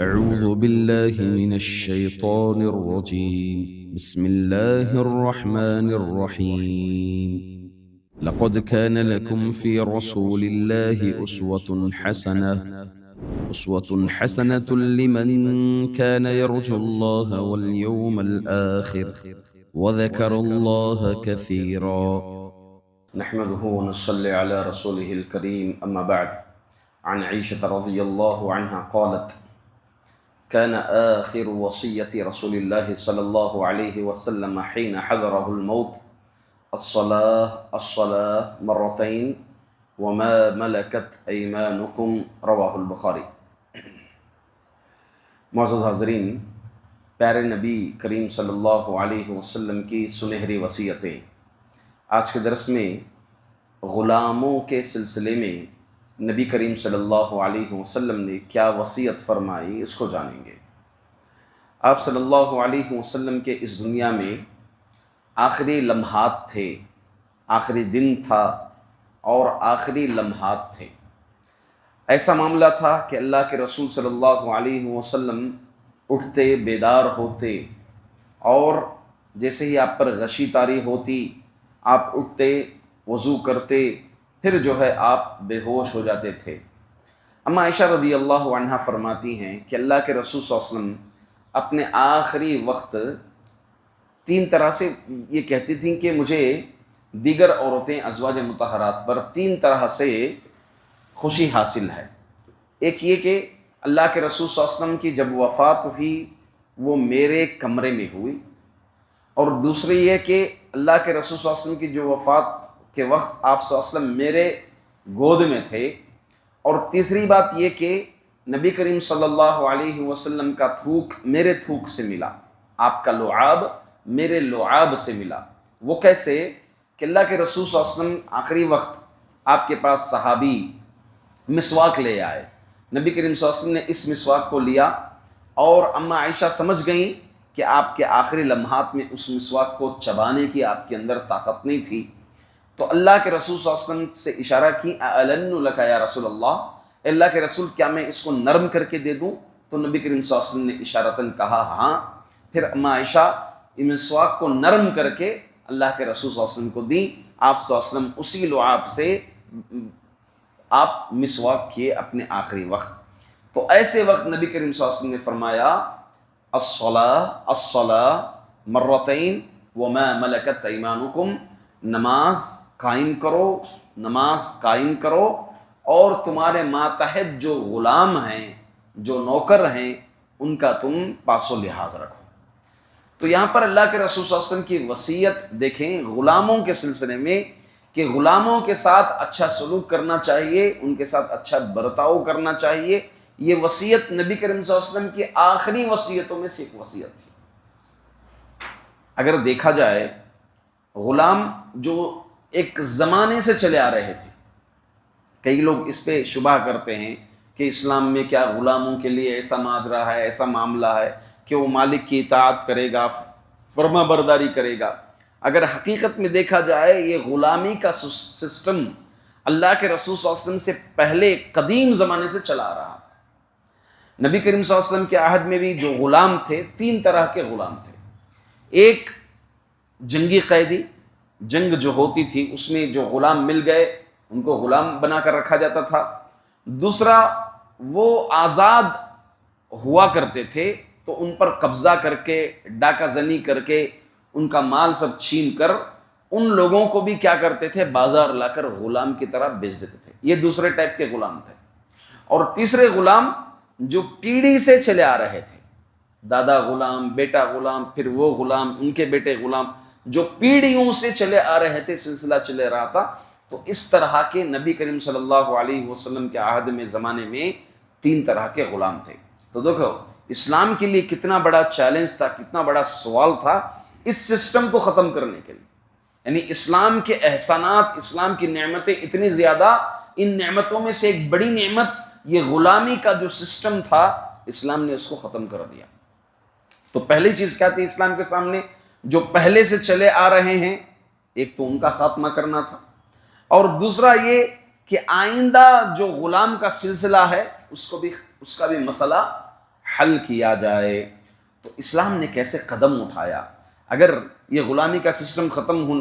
أعوذ بالله من الشيطان الرجيم. بسم الله الرحمن الرحيم. لقد كان لكم في رسول الله أسوة حسنة لمن كان يرجو الله واليوم الآخر وذكر الله كثيرا. نحمده ونصلي على رسوله الكريم أما بعد. عن عائشة رضي الله عنها قالت: كان آخر وصية رسول الله صلى الله عليه وسلم حين حضره الموت الصلاة مرتين وما ملكت أيمانكم رواه البخاری۔ معزز حاضرین، پیارے نبی کریم صلی اللہ علیہ وسلم کی سنہری وصیتیں۔ آج کے درس میں غلاموں کے سلسلے میں نبی کریم صلی اللہ علیہ وسلم نے کیا وصیت فرمائی، اس کو جانیں گے۔ آپ صلی اللہ علیہ وسلم کے اس دنیا میں آخری لمحات تھے، آخری دن تھا اور آخری لمحات تھے۔ ایسا معاملہ تھا کہ اللہ کے رسول صلی اللہ علیہ وسلم اٹھتے، بیدار ہوتے، اور جیسے ہی آپ پر غشی طاری ہوتی، آپ اٹھتے، وضو کرتے، پھر جو ہے آپ بے ہوش ہو جاتے تھے۔ اما عائشہ رضی اللہ عنہا فرماتی ہیں کہ اللہ کے رسول صلی اللہ علیہ وسلم اپنے آخری وقت تین طرح سے یہ کہتی تھیں کہ مجھے دیگر عورتیں ازواج مطہرات پر تین طرح سے خوشی حاصل ہے۔ ایک یہ کہ اللہ کے رسول صلی اللہ علیہ وسلم کی جب وفات ہوئی وہ میرے کمرے میں ہوئی، اور دوسری یہ کہ اللہ کے رسول صلی اللہ علیہ وسلم کی جو وفات کے وقت آپ صلی اللہ علیہ وسلم میرے گود میں تھے، اور تیسری بات یہ کہ نبی کریم صلی اللہ علیہ وسلم کا تھوک میرے تھوک سے ملا، آپ کا لعاب میرے لعاب سے ملا۔ وہ کیسے کہ اللہ کے رسول صلی اللہ علیہ وسلم آخری وقت آپ کے پاس صحابی مسواک لے آئے، نبی کریم صلی اللہ علیہ وسلم نے اس مسواک کو لیا، اور اما عائشہ سمجھ گئیں کہ آپ کے آخری لمحات میں اس مسواک کو چبانے کی آپ کے اندر طاقت نہیں تھی، تو اللہ کے رسول صلی اللہ علیہ وسلم سے اشارہ کی: اَأَلَنُّ لَكَ یا رسول اللہ کے رسول، کیا میں اس کو نرم کر کے دے دوں؟ تو نبی کریم صلی اللہ علیہ وسلم نے اشارتاً کہا ہاں۔ پھر اما عائشہ مسواک کو نرم کر کے اللہ کے رسول صلی اللہ علیہ وسلم کو دی۔ آپ صلی اللہ علیہ وسلم اسی لعاب سے آپ مسواک کیے اپنے آخری وقت۔ تو ایسے وقت نبی کریم صلی اللہ علیہ وسلم نے فرمایا: الصلاة مرتين وما ملكت ايمانكم، نماز قائم کرو، نماز قائم کرو، اور تمہارے ماتحت جو غلام ہیں، جو نوکر ہیں، ان کا تم پاس و لحاظ رکھو۔ تو یہاں پر اللہ کے رسول صلی اللہ علیہ وسلم کی وصیت دیکھیں غلاموں کے سلسلے میں، کہ غلاموں کے ساتھ اچھا سلوک کرنا چاہیے، ان کے ساتھ اچھا برتاؤ کرنا چاہیے۔ یہ وصیت نبی کریم صلی اللہ علیہ وسلم کی آخری وصیتوں میں سے ایک وصیت تھی۔ اگر دیکھا جائے، غلام جو ایک زمانے سے چلے آ رہے تھے، کئی لوگ اس پہ شبہ کرتے ہیں کہ اسلام میں کیا غلاموں کے لیے ایسا ماجرا ہے، ایسا معاملہ ہے کہ وہ مالک کی اطاعت کرے گا، فرما برداری کرے گا۔ اگر حقیقت میں دیکھا جائے، یہ غلامی کا سسٹم اللہ کے رسول صلی اللہ علیہ وسلم سے پہلے قدیم زمانے سے چلا آ رہا تھا۔ نبی کریم صلی اللہ علیہ وسلم کے عہد میں بھی جو غلام تھے، تین طرح کے غلام تھے۔ ایک جنگی قیدی، جنگ جو ہوتی تھی اس میں جو غلام مل گئے ان کو غلام بنا کر رکھا جاتا تھا۔ دوسرا، وہ آزاد ہوا کرتے تھے تو ان پر قبضہ کر کے، ڈاکہ زنی کر کے، ان کا مال سب چھین کر ان لوگوں کو بھی کیا کرتے تھے، بازار لا کر غلام کی طرح بیچ دیتے تھے۔ یہ دوسرے ٹائپ کے غلام تھے۔ اور تیسرے غلام جو پیڑھی سے چلے آ رہے تھے، دادا غلام، بیٹا غلام، پھر وہ غلام، ان کے بیٹے غلام، جو پیڑھیوں سے چلے آ رہے تھے، سلسلہ چلے رہا تھا۔ تو اس طرح کے نبی کریم صلی اللہ علیہ وسلم کے عہد میں، زمانے میں تین طرح کے غلام تھے۔ تو دیکھو اسلام کے لیے کتنا بڑا چیلنج تھا، کتنا بڑا سوال تھا اس سسٹم کو ختم کرنے کے لیے۔ یعنی اسلام کے احسانات، اسلام کی نعمتیں اتنی زیادہ، ان نعمتوں میں سے ایک بڑی نعمت یہ غلامی کا جو سسٹم تھا، اسلام نے اس کو ختم کر دیا۔ تو پہلی چیز کیا تھی اسلام کے سامنے؟ جو پہلے سے چلے آ رہے ہیں، ایک تو ان کا خاتمہ کرنا تھا، اور دوسرا یہ کہ آئندہ جو غلام کا سلسلہ ہے اس کا بھی مسئلہ حل کیا جائے۔ تو اسلام نے کیسے قدم اٹھایا؟ اگر یہ غلامی کا سسٹم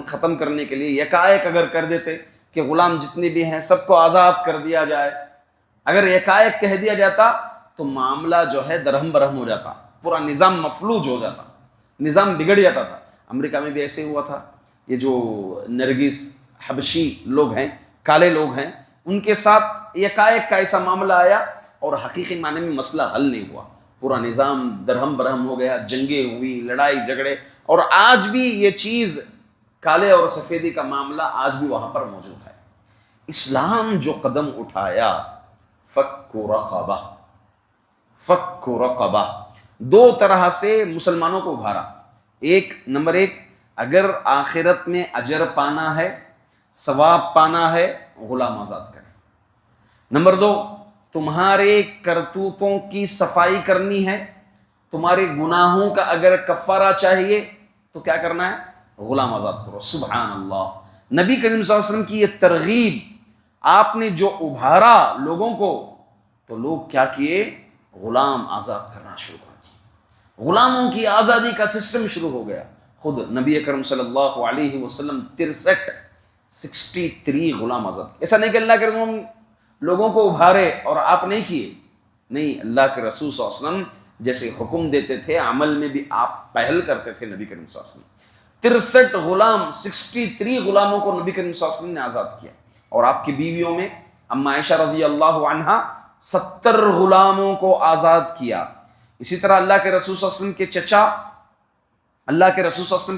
ختم کرنے کے لیے یکایک اگر کر دیتے کہ غلام جتنے بھی ہیں سب کو آزاد کر دیا جائے، اگر یکایک کہہ دیا جاتا تو معاملہ جو ہے درہم برہم ہو جاتا، پورا نظام مفلوج ہو جاتا، نظام بگڑ جاتا تھا۔ امریکہ میں بھی ایسے ہوا تھا، یہ جو نرگس حبشی لوگ ہیں، کالے لوگ ہیں، ان کے ساتھ یکایک کا ایسا معاملہ آیا اور حقیقی معنی میں مسئلہ حل نہیں ہوا، پورا نظام درہم برہم ہو گیا، جنگیں ہوئی، لڑائی جھگڑے، اور آج بھی یہ چیز کالے اور سفیدی کا معاملہ آج بھی وہاں پر موجود ہے۔ اسلام جو قدم اٹھایا، فک رقبہ، فک رقبہ، دو طرح سے مسلمانوں کو ابھارا۔ نمبر ایک، اگر آخرت میں اجر پانا ہے، ثواب پانا ہے، غلام آزاد کریں۔ نمبر دو، تمہارے کرتوتوں کی صفائی کرنی ہے، تمہارے گناہوں کا اگر کفارہ چاہیے تو کیا کرنا ہے؟ غلام آزاد کرو۔ سبحان اللہ، نبی کریم صلی اللہ علیہ وسلم کی یہ ترغیب آپ نے جو ابھارا لوگوں کو، تو لوگ کیا کیے؟ غلام آزاد کرنا شروع کر دیا، غلاموں کی آزادی کا سسٹم شروع ہو گیا۔ خود نبی اکرم صلی اللہ علیہ وسلم 63 غلام آزاد کیے۔ ایسا نہیں کہ اللہ کے رسول لوگوں کو ابھارے اور آپ نہیں کیے، نہیں، اللہ کے رسول صلی اللہ علیہ وسلم جیسے حکم دیتے تھے عمل میں بھی آپ پہل کرتے تھے۔ نبی کریم صلی اللہ علیہ وسلم 63 غلاموں کو نبی کریم صلی اللہ علیہ وسلم نے آزاد کیا، اور آپ کی بیویوں میں اما عائشہ رضی اللہ عنہا 70 غلاموں کو آزاد کیا۔ اسی طرح اللہ کے رسول صلی اللہ علیہ وسلم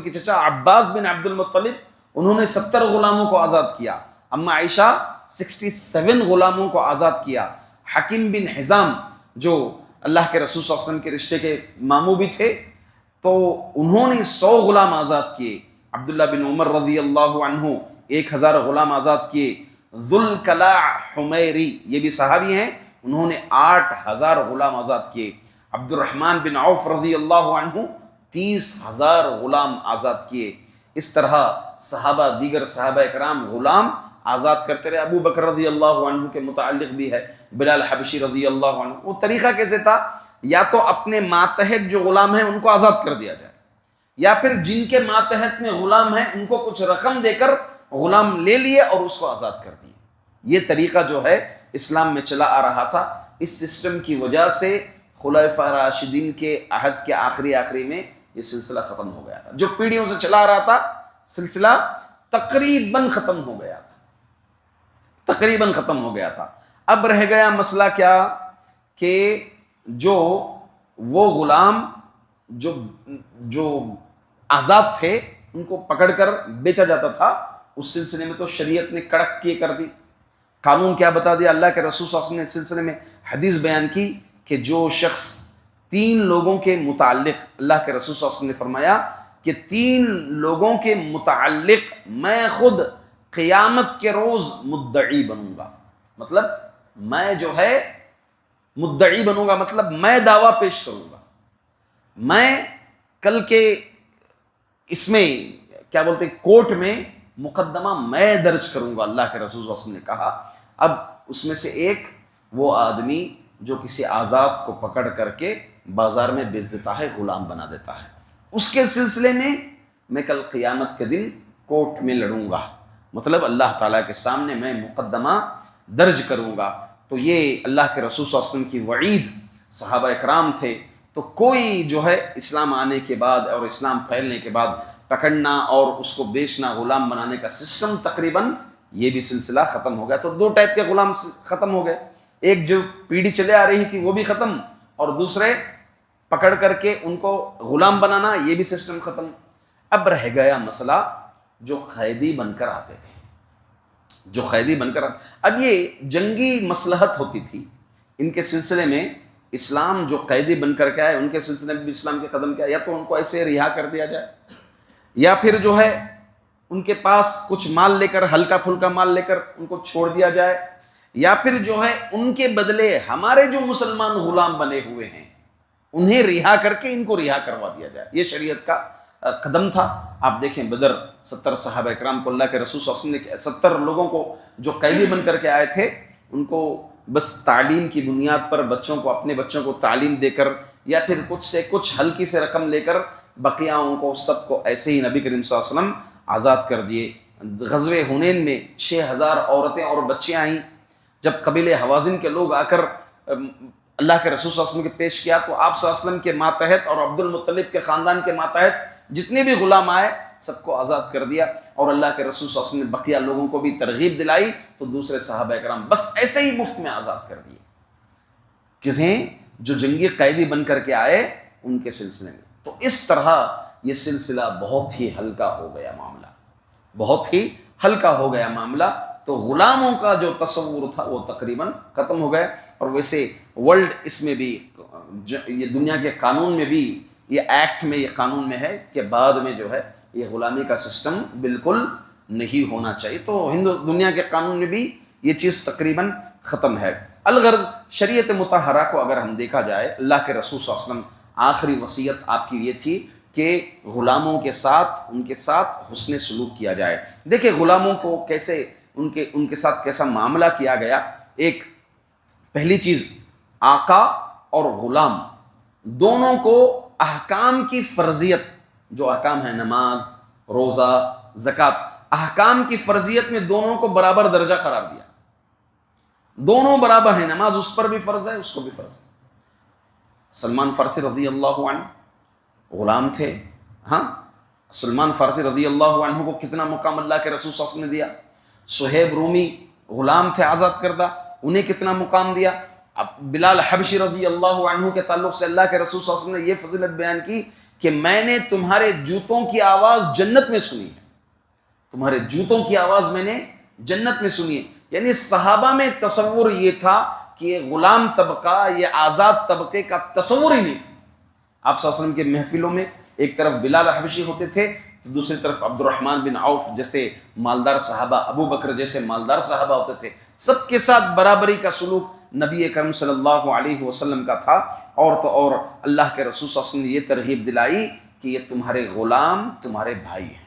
کے چچا عباس بن عبد المطلب، انہوں نے 70 غلاموں کو آزاد کیا۔ اما عائشہ 67 غلاموں کو آزاد کیا۔ حکیم بن حزام جو اللہ کے رسول صلی اللہ علیہ وسلم کے رشتے کے ماموں بھی تھے، تو انہوں نے 100 غلام آزاد کیے۔ عبداللہ بن عمر رضی اللہ عنہ 1000 غلام آزاد کیے۔ ذوالکلاء حمیری، یہ بھی صحابی ہیں، انہوں نے 8000 غلام آزاد کیے۔ عبد الرحمن بن عوف رضی اللہ عنہ 30,000 غلام آزاد کیے۔ اس طرح دیگر صحابہ اکرام غلام آزاد کرتے رہے۔ ابو بکر رضی اللہ عنہ کے متعلق بھی ہے، بلال حبشی رضی اللہ عنہ۔ وہ طریقہ کیسے تھا؟ یا تو اپنے ماتحت جو غلام ہیں ان کو آزاد کر دیا جائے، یا پھر جن کے ماتحت میں غلام ہیں ان کو کچھ رقم دے کر غلام لے لیے اور اس کو آزاد کر دیے۔ یہ طریقہ جو ہے اسلام میں چلا آ رہا تھا۔ اس سسٹم کی وجہ سے خلفاء راشدین کے عہد کے آخری میں یہ سلسلہ ختم ہو گیا تھا۔ جو پیڑھیوں سے چلا آ رہا تھا سلسلہ تقریباً ختم ہو گیا تھا۔ اب رہ گیا مسئلہ کیا کہ جو وہ غلام جو آزاد تھے ان کو پکڑ کر بیچا جاتا تھا، اس سلسلے میں تو شریعت نے کڑک کی کر دی۔ قانون کیا بتا دیا؟ اللہ کے رسول صلی اللہ علیہ وسلم نے اس سلسلے میں حدیث بیان کی کہ جو شخص 3 لوگوں کے متعلق، اللہ کے رسول صلی اللہ علیہ وسلم نے فرمایا کہ 3 لوگوں کے متعلق میں خود قیامت کے روز مدعی بنوں گا، مطلب میں جو ہے مدعی بنوں گا، مطلب میں دعویٰ پیش کروں گا، میں کل کے اس میں کیا بولتے کورٹ میں مقدمہ میں درج کروں گا، اللہ کے رسول صلی اللہ علیہ وسلم نے کہا۔ اب اس میں سے ایک وہ آدمی جو کسی آزاد کو پکڑ کر کے بازار میں بیچ دیتا ہے، غلام بنا دیتا ہے، اس کے سلسلے میں کل قیامت کے دن کورٹ میں لڑوں گا، مطلب اللہ تعالیٰ کے سامنے میں مقدمہ درج کروں گا۔ تو یہ اللہ کے رسول صلی اللہ علیہ وسلم کی وعید، صحابہ اکرام تھے، تو کوئی جو ہے اسلام آنے کے بعد اور اسلام پھیلنے کے بعد پکڑنا اور اس کو بیچنا، غلام بنانے کا سسٹم تقریباً یہ بھی سلسلہ ختم ہو گیا۔ تو 2 ٹائپ کے غلام ختم ہو گئے، ایک جو پیڑھی چلے آ رہی تھی وہ بھی ختم، اور دوسرے پکڑ کر کے ان کو غلام بنانا، یہ بھی سسٹم ختم۔ اب رہ گیا مسئلہ جو قیدی بن کر آتے تھے، اب یہ جنگی مصلحت ہوتی تھی ان کے سلسلے میں۔ اسلام جو قیدی بن کر کے آئے ان کے سلسلے میں بھی اسلام کے قدم کیا، یا تو ان کو ایسے رہا کر دیا جائے، یا پھر جو ہے ان کے پاس کچھ مال لے کر، ہلکا پھلکا مال لے کر ان کو چھوڑ دیا جائے، یا پھر جو ہے ان کے بدلے ہمارے جو مسلمان غلام بنے ہوئے ہیں انہیں رہا کر کے ان کو رہا کروا دیا جائے۔ یہ شریعت کا قدم تھا۔ آپ دیکھیں بدر 70 صحابہ اکرام کو اللہ کے رسول صلی اللہ علیہ وسلم نے 70 لوگوں کو جو قیدی بن کر کے آئے تھے ان کو بس تعلیم کی بنیاد پر اپنے بچوں کو تعلیم دے کر یا پھر کچھ سے کچھ ہلکی سے رقم لے کر بقیاؤں کو سب کو ایسے ہی نبی کریم صلی اللہ علیہ وسلم آزاد کر دیے۔ غزوہ حنین میں 6000 عورتیں اور بچیاں آئیں۔ جب قبیلے حوازن کے لوگ آ کر اللہ کے رسول صلی اللہ علیہ وسلم کے پیش کیا تو آپ صلی اللہ علیہ وسلم کے ماتحت اور عبد المطلب کے خاندان کے ماتحت جتنے بھی غلام آئے سب کو آزاد کر دیا، اور اللہ کے رسول صلی اللہ علیہ وسلم نے بقیہ لوگوں کو بھی ترغیب دلائی، تو دوسرے صحابہ کرام بس ایسے ہی مفت میں آزاد کر دیے، کسی جو جنگی قیدی بن کر کے آئے ان کے سلسلے میں۔ تو اس طرح یہ سلسلہ بہت ہی ہلکا ہو گیا معاملہ، بہت ہی ہلکا ہو گیا معاملہ۔ تو غلاموں کا جو تصور تھا وہ تقریباً ختم ہو گیا، اور ویسے ورلڈ اس میں بھی یہ دنیا کے قانون میں بھی یہ ایکٹ میں یہ قانون میں ہے کہ بعد میں جو ہے یہ غلامی کا سسٹم بالکل نہیں ہونا چاہیے، تو دنیا کے قانون میں بھی یہ چیز تقریباً ختم ہے۔ الغرض شریعت مطہرہ کو اگر ہم دیکھا جائے، اللہ کے رسول صلی اللہ علیہ وسلم آخری وصیت آپ کی یہ تھی کہ غلاموں کے ساتھ ان کے ساتھ حسن سلوک کیا جائے۔ دیکھیں غلاموں کو کیسے ان کے ساتھ کیسا معاملہ کیا گیا۔ ایک پہلی چیز، آقا اور غلام دونوں کو احکام کی فرضیت، جو احکام ہے نماز، روزہ، زکوٰۃ، احکام کی فرضیت میں دونوں کو برابر درجہ قرار دیا۔ دونوں برابر ہیں، نماز اس پر بھی فرض ہے، اس کو بھی فرض ہے۔ سلمان فارسی رضی اللہ عنہ غلام تھے، ہاں سلمان فارسی رضی اللہ عنہ کو کتنا مقام اللہ کے رسول صلی اللہ علیہ وسلم نے دیا۔ صہیب رومی غلام تھے آزاد کردہ، انہیں کتنا مقام دیا۔ اب بلال حبشی رضی اللہ عنہ کے تعلق سے اللہ کے رسول صلی اللہ علیہ وسلم نے یہ فضیلت بیان کی کہ میں نے تمہارے جوتوں کی آواز جنت میں سنی ہے، تمہارے جوتوں کی آواز میں نے جنت میں سنی ہے۔ یعنی صحابہ میں تصور یہ تھا کہ یہ غلام طبقہ، یہ آزاد طبقے کا تصور ہی نہیں تھا۔ آپ صلی اللہ علیہ وسلم کے محفلوں میں ایک طرف بلال حبشی ہوتے تھے تو دوسری طرف عبد الرحمن بن عوف جیسے مالدار صحابہ، ابو بکر جیسے مالدار صحابہ ہوتے تھے۔ سب کے ساتھ برابری کا سلوک نبی کرم صلی اللہ علیہ وسلم کا تھا، اور تو اور اللہ کے رسول صلی اللہ علیہ وسلم نے یہ ترغیب دلائی کہ یہ تمہارے غلام تمہارے بھائی ہیں،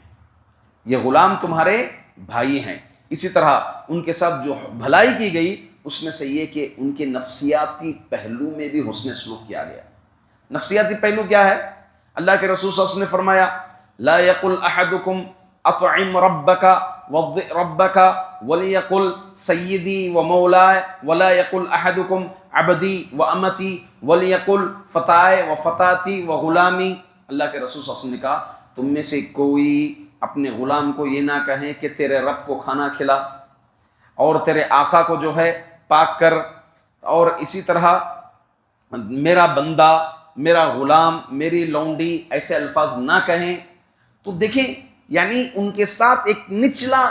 یہ غلام تمہارے بھائی ہیں۔ اسی طرح ان کے ساتھ جو بھلائی کی گئی اس میں سے یہ کہ ان کے نفسیاتی پہلو میں بھی حسن سلوک کیا گیا۔ نفسیاتی پہلو کیا ہے؟ اللہ کے رسول صلی اللہ علیہ وسلم نے فرمایا لا یقل احدکم اطعم ربک وضئ ربک ولیقل سیدی و مولائے ولا یقل احدکم عبدی و امتی ولیقل فتائے و فتاتی و غلامی۔ اللہ کے رسول صلی اللہ علیہ وسلم نے کہا تم میں سے کوئی اپنے غلام کو یہ نہ کہیں کہ تیرے رب کو کھانا کھلا اور تیرے آقا کو جو ہے پاک کر، اور اسی طرح میرا بندہ، میرا غلام، میری لونڈی، ایسے الفاظ نہ کہیں۔ تو دیکھیں یعنی ان کے ساتھ ایک نچلا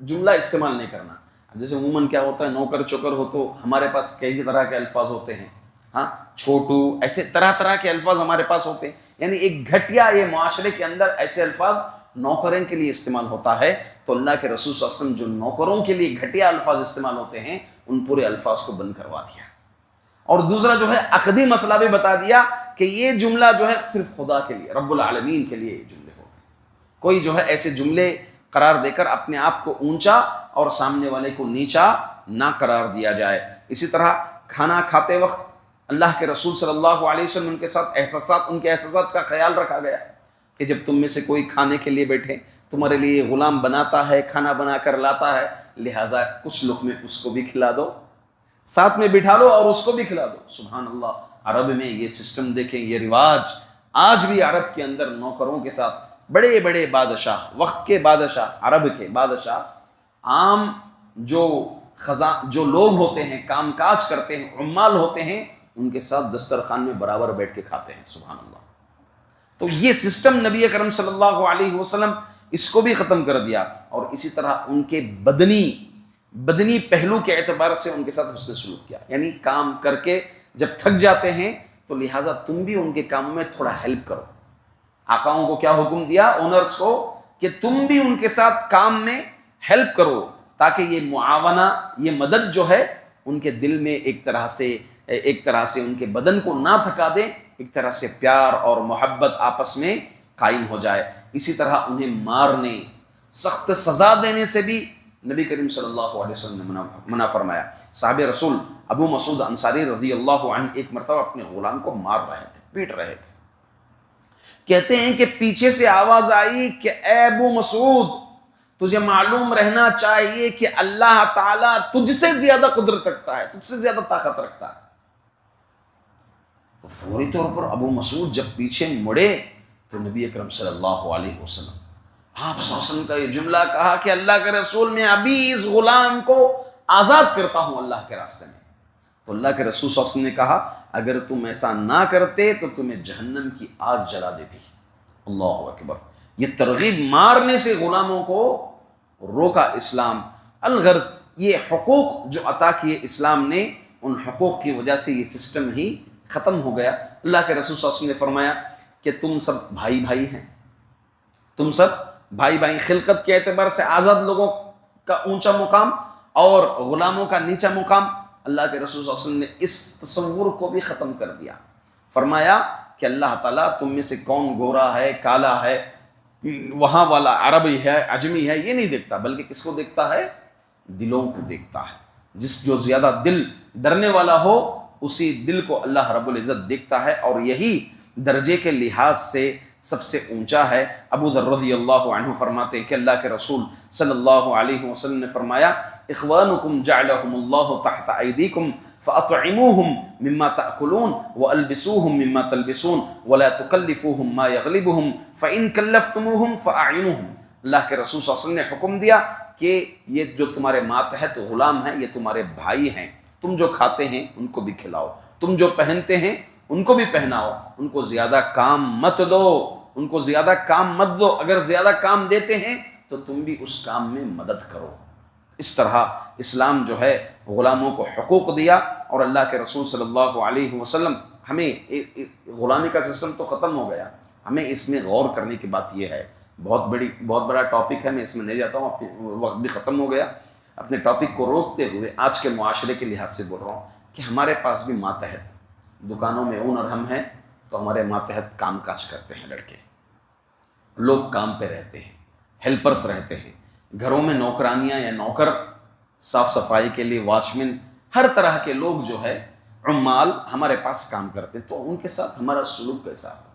جملہ استعمال نہیں کرنا۔ جیسے عموماً کیا ہوتا ہے، نوکر چوکر ہو تو ہمارے پاس کئی طرح کے الفاظ ہوتے ہیں، ہاں چھوٹو، ایسے طرح طرح کے الفاظ ہمارے پاس ہوتے ہیں۔ یعنی ایک گھٹیا یہ معاشرے کے اندر ایسے الفاظ نوکروں کے لیے استعمال ہوتا ہے، تو اللہ کے رسول صلی اللہ علیہ وسلم جو نوکروں کے لیے گھٹیا الفاظ استعمال ہوتے ہیں ان پورے الفاظ کو بند کروا دیا۔ اور دوسرا جو ہے عقدی مسئلہ بھی بتا دیا کہ یہ جملہ جو ہے صرف خدا کے لیے، رب العالمین کے لیے یہ جملے ہوتے ہیں۔ کوئی جو ہے ایسے جملے قرار دے کر اپنے آپ کو اونچا اور سامنے والے کو نیچا نہ قرار دیا جائے۔ اسی طرح کھانا کھاتے وقت اللہ کے رسول صلی اللہ علیہ وسلم ان کے احساسات کا خیال رکھا گیا کہ جب تم میں سے کوئی کھانے کے لیے بیٹھے، تمہارے لیے غلام بناتا ہے، کھانا بنا کر لاتا ہے، لہٰذا کچھ لقمے اس کو بھی کھلا دو، ساتھ میں بٹھا لو اور اس کو بھی کھلا دو۔ سبحان اللہ، عرب میں یہ سسٹم دیکھیں، یہ رواج آج بھی عرب کے اندر نوکروں کے ساتھ بڑے بڑے بادشاہ، وقت کے بادشاہ، عرب کے بادشاہ، عام جو لوگ ہوتے ہیں، کام کاج کرتے ہیں، عمال ہوتے ہیں، ان کے ساتھ دسترخوان میں برابر بیٹھ کے کھاتے ہیں۔ سبحان اللہ۔ تو یہ سسٹم نبی کرم صلی اللہ علیہ وسلم اس کو بھی ختم کر دیا، اور اسی طرح ان کے بدنی پہلو کے اعتبار سے ان کے ساتھ حسن سلوک کیا۔ یعنی کام کر کے جب تھک جاتے ہیں تو لہٰذا تم بھی ان کے کاموں میں تھوڑا ہیلپ کرو۔ آقاؤں کو کیا حکم دیا، اونرز کو، کہ تم بھی ان کے ساتھ کام میں ہیلپ کرو، تاکہ یہ معاونہ، یہ مدد جو ہے ان کے دل میں ایک طرح سے ان کے بدن کو نہ تھکا دے، ایک طرح سے پیار اور محبت آپس میں قائم ہو جائے۔ اسی طرح انہیں مارنے، سخت سزا دینے سے بھی نبی کریم صلی اللہ علیہ وسلم نے منع فرمایا۔ صحابہ رسول ابو مسعود انصاری رضی اللہ عنہ ایک مرتبہ اپنے غلام کو مار رہے تھے، پیٹ رہے تھے. کہتے ہیں کہ پیچھے سے آواز آئی کہ اے ابو مسعود، تجھے معلوم رہنا چاہیے کہ اللہ تعالیٰ تجھ سے زیادہ قدرت رکھتا ہے، تجھ سے زیادہ طاقت رکھتا ہے. تو فوری طور پر ابو مسعود جب پیچھے مڑے تو نبی اکرم صلی اللہ علیہ وسلم، آپ صلی اللہ علیہ وسلم کا یہ جملہ کہا کہ اللہ کے رسول، میں ابھی اس غلام کو آزاد کرتا ہوں اللہ کے راستے میں. تو اللہ کے رسول صلی اللہ علیہ وسلم نے کہا اگر تم ایسا نہ کرتے تو تمہیں جہنم کی آگ جلا دیتی. اللہ اکبر. یہ ترغیب مارنے سے غلاموں کو روکا اسلام. الغرض یہ حقوق جو عطا کیے اسلام نے، ان حقوق کی وجہ سے یہ سسٹم ہی ختم ہو گیا. اللہ کے رسول صلی اللہ علیہ وسلم نے فرمایا کہ تم سب بھائی بھائی ہیں، تم سب بھائی بھائی. خلقت کے اعتبار سے آزاد لوگوں کا اونچا مقام اور غلاموں کا نیچا مقام. اللہ کے رسول صلی اللہ علیہ وسلم نے اس تصور کو بھی ختم کر دیا. فرمایا کہ اللہ تعالیٰ تم میں سے کون گورا ہے، کالا ہے، وہاں والا عربی ہے، عجمی ہے، یہ نہیں دیکھتا، بلکہ کس کو دیکھتا ہے؟ دلوں کو دیکھتا ہے. جو زیادہ دل ڈرنے والا ہو اسی دل کو اللہ رب العزت دیکھتا ہے، اور یہی درجے کے لحاظ سے سب سے اونچا ہے. ابو ذر رضی اللہ عنہ فرماتے ہیں کہ اللہ کے رسول صلی اللہ علیہ وسلم نے فرمایا اخوانکم جعلہم اللہ تحت ایدیکم فاطعموہم مما تأکلون والبسوہم مما تلبسون ولا تکلفوہم ما یغلبہم فإن کلفتموہم فأعینوہم. اللہ کے رسول صلی اللہ علیہ وسلم نے حکم دیا کہ یہ جو تمہارے ماتحت غلام ہیں یہ تمہارے بھائی ہیں، تم جو کھاتے ہیں ان کو بھی کھلاؤ، تم جو پہنتے ہیں ان کو بھی پہناؤ، ان کو زیادہ کام مت دو، ان کو زیادہ کام مت دو. اگر زیادہ کام دیتے ہیں تو تم بھی اس کام میں مدد کرو. اس طرح اسلام جو ہے غلاموں کو حقوق دیا. اور اللہ کے رسول صلی اللہ علیہ وسلم ہمیں غلامی کا سسٹم تو ختم ہو گیا، ہمیں اس میں غور کرنے کی بات یہ ہے. بہت بڑا ٹاپک ہے، میں اس میں نہیں جاتا ہوں، وقت بھی ختم ہو گیا. اپنے ٹاپک کو روکتے ہوئے آج کے معاشرے کے لحاظ سے بول رہا ہوں کہ ہمارے پاس بھی ماتحت دکانوں میں اونر ہم ہیں، تو ہمارے ماتحت کام کاج کرتے ہیں لڑکے، لوگ کام پہ رہتے ہیں، ہیلپرس رہتے ہیں، گھروں میں نوکرانیاں یا نوکر، صاف صفائی کے لیے واچمین، ہر طرح کے لوگ جو ہے عمال ہمارے پاس کام کرتے ہیں. تو ان کے ساتھ ہمارا سلوک کیسا ہو،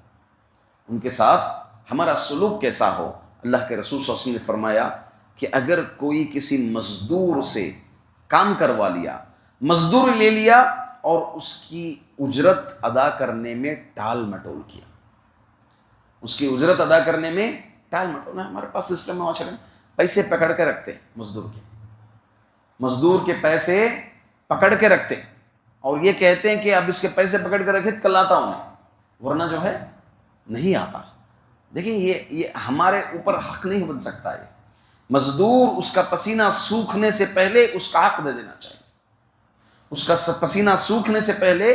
ان کے ساتھ ہمارا سلوک کیسا ہو؟ اللہ کے رسول صلی اللہ علیہ وسلم نے فرمایا کہ اگر کوئی کسی مزدور سے کام کروا لیا، مزدور لے لیا اور اس کی اجرت ادا کرنے میں ٹال مٹول کیا، اس کی اجرت ادا کرنے میں ٹال مٹول. ہمارے پاس سسٹم ہے معاشرے میں، پیسے پکڑ کے رکھتے ہیں مزدور کے پیسے پکڑ کے رکھتے ہیں، اور یہ کہتے ہیں کہ اب اس کے پیسے پکڑ کے رکھے کل آتا ہوں میں، ورنہ جو ہے نہیں آتا. دیکھیں یہ ہمارے اوپر حق نہیں بن سکتا. یہ مزدور اس کا پسینہ سوکھنے سے پہلے اس کا حق دے دینا چاہیے، اس کا پسینہ سوکھنے سے پہلے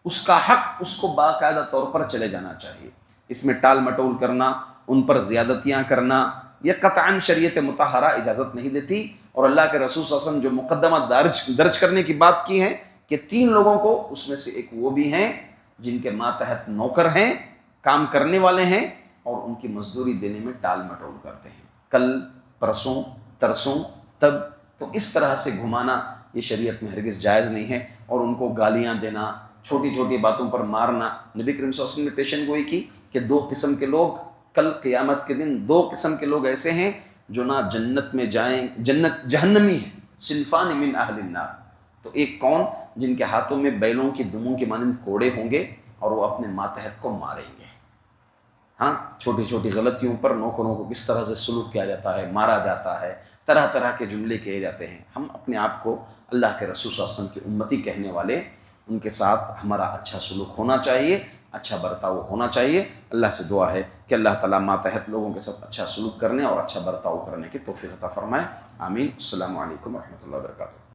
اس کا حق اس کو باقاعدہ طور پر چلے جانا چاہیے. اس میں ٹال مٹول کرنا، ان پر زیادتیاں کرنا، یہ قطعاً شریعت مطہرہ اجازت نہیں دیتی. اور اللہ کے رسول صلی اللہ علیہ وسلم جو مقدمہ درج کرنے کی بات کی ہے کہ 3 لوگوں کو، اس میں سے ایک وہ بھی ہیں جن کے ماتحت نوکر ہیں، کام کرنے والے ہیں، اور ان کی مزدوری دینے میں ٹال مٹول کرتے ہیں، کل پرسوں ترسوں تب. تو اس طرح سے گھمانا یہ شریعت میں ہرگز جائز نہیں ہے. اور ان کو گالیاں دینا، چھوٹی چھوٹی باتوں پر مارنا. نبی کریم صلی اللہ علیہ وسلم نے پیشن گوئی کی کہ 2 قسم کے لوگ کل قیامت کے دن، 2 قسم کے لوگ ایسے ہیں جو نہ جنت میں جائیں، جہنمی ہیں. صنفان من اہل النار. تو ایک کون؟ جن کے ہاتھوں میں بیلوں کی دموں کے مانند کوڑے ہوں گے اور وہ اپنے ماتحت کو ماریں گے. ہاں، چھوٹی چھوٹی غلطیوں پر نوکروں کو کس طرح سے سلوک کیا جاتا ہے، مارا جاتا ہے، طرح طرح کے جملے کہے جاتے ہیں. ہم اپنے آپ کو اللہ کے رسول صلی اللہ علیہ وسلم کی امتی کہنے والے، ان کے ساتھ ہمارا اچھا سلوک ہونا چاہیے، اچھا برتاؤ ہونا چاہیے. اللہ سے دعا ہے کہ اللہ تعالیٰ ماتحت لوگوں کے ساتھ اچھا سلوک کرنے اور اچھا برتاؤ کرنے کی توفیق عطا فرمائے. آمین. السلام علیکم ورحمۃ اللہ وبرکاتہ.